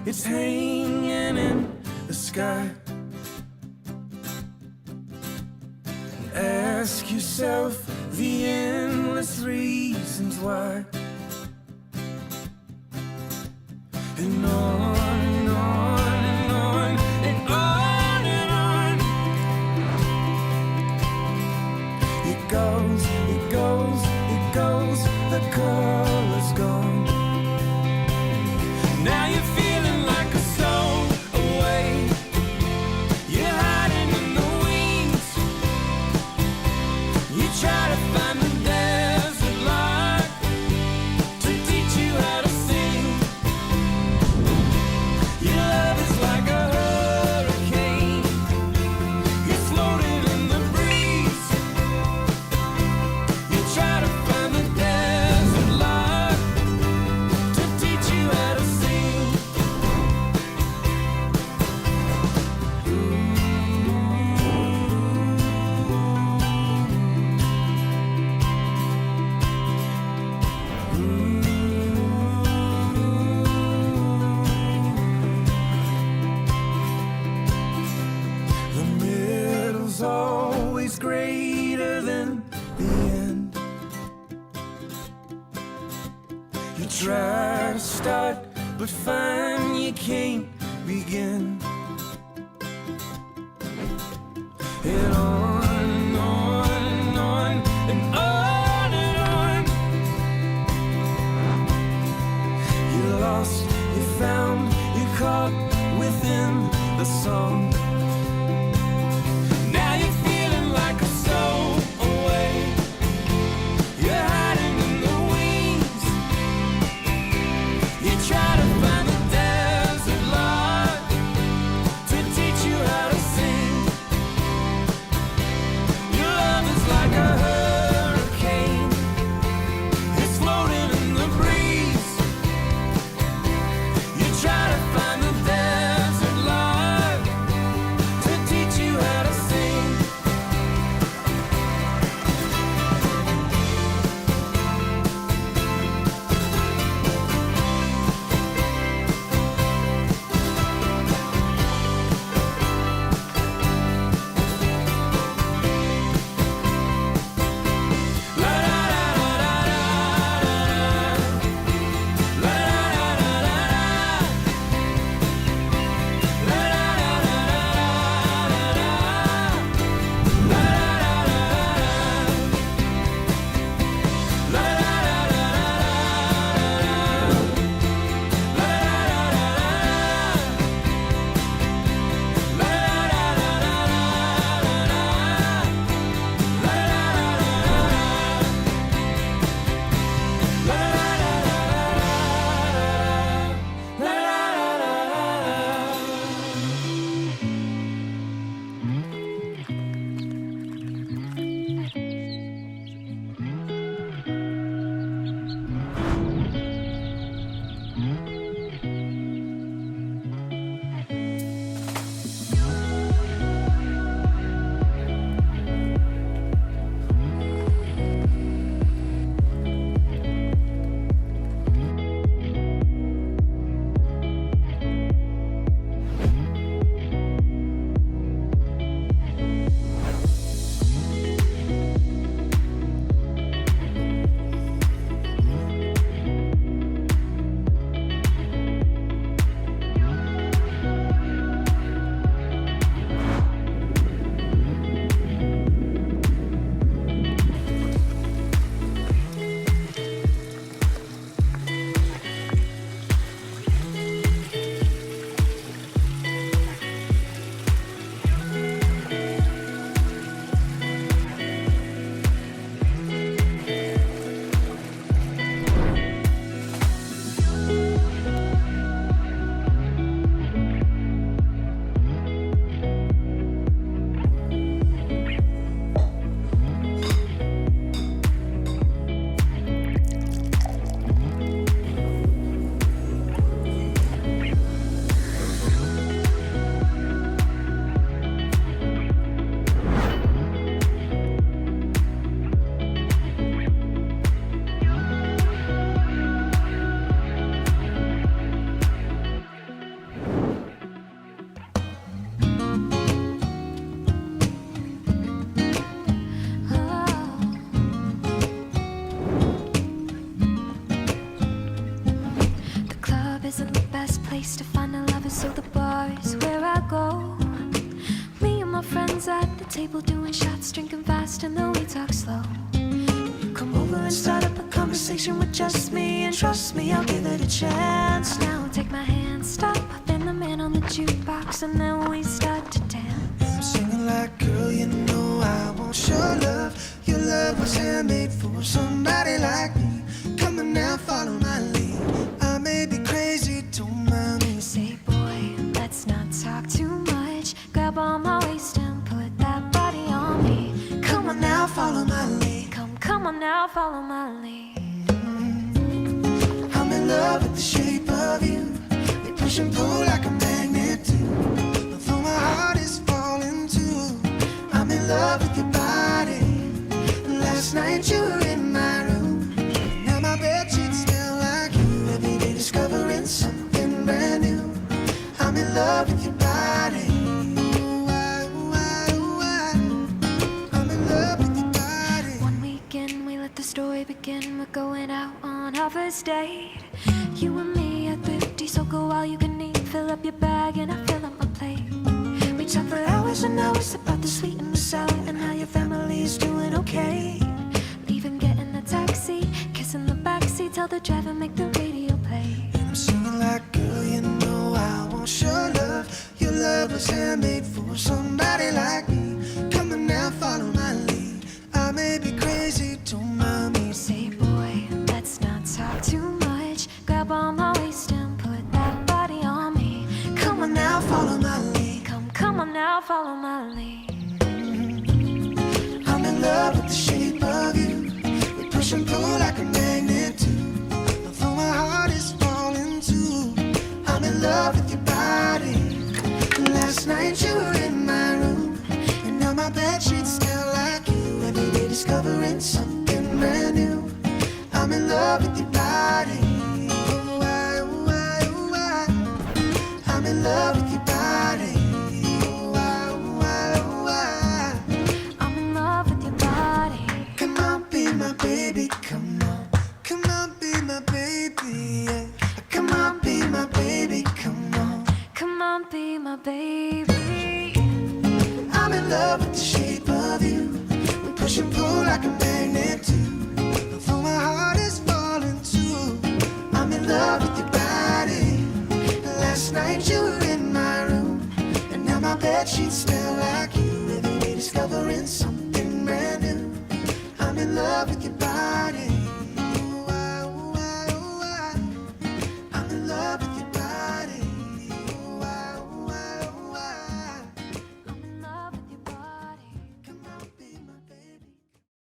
it's hanging in the sky. And ask yourself the endless reasons why. And on and on and on and on and on. It goes, it goes, it goes, the color's gone. Now you're feeling like a stowaway. You're hiding in the wings. You try to find the desert light to teach you how to sing. Your love is like a hurricane. You're floating in the breeze. You try to find the desert light to teach you how to sing. The middle's always greater than the end. You try to start, but find you can't begin. And on and on and on and on and on. You're lost, you're found, you're caught within the song. Now you're feeling like a stowaway. You're hiding in the wings. You try to find the desert light to teach you how to sing. isn't the best place to find a lover, so the bar is where I go. Me and my friends at the table doing shots, drinking fast and then we talk slow. You come over and start up a conversation with just me, and trust me, I'll give it a chance. Now take my hand, stop, then the man on the jukebox, and then we start to dance. I'm singing like, girl, you know I want your love. Your love was handmade for somebody like me. Come on now, follow my lead. I may be crazy, don't mind me. Say, boy, let's not talk too much. Grab on my waist and put that body on me. Come on now, follow my lead. Come on now, follow my lead. I'm in love with the shape of you. We push and pull like a magnet do. Although my heart is falling too, I'm in love with your body. Last night you were in my room. Now my bedsheets smell like you. Every day discovering something brand new. I'm in love with your body. Ooh, I'm in love with your body. One weekend we let the story begin. We're going out on our first date. You and me at 50, so go all you can eat. Fill up your bag and I fill up my plate. We talk for hours and hours about the sweet and the sour, and how your family's doing okay. Leaving, getting a taxi, kissing the backseat, tell the driver make the radio play. And I'm singing like, girl, you know I want your love. Your love was handmade for somebody like me. Come on now, follow my lead. I may be crazy, don't mind me. Say, boy, let's not talk too much. Grab on my waist and put that body on me. Come on now, follow my lead. Come on now, follow my lead. I'm in love with the shape of you. We push and pull like a magnet do. Although my heart is falling too, I'm in love with your body. Last night you were in my room, and now my bedsheets smell like you. Every day discovering something brand new. I'm in love with your body. Oh, I'm in love with your body. I'm in love with your body. Come on, be my baby, come on. Come on, be my baby, yeah. Come on, be my baby, come on. Come on, be my baby. I'm in love with the shape of you. We push and pull like a magnet do. Although my heart is falling too, I'm in love with your body. Last night you were in my room, and now my bedsheets smell like you. Every day discovering something brand new. I'm in love with your body.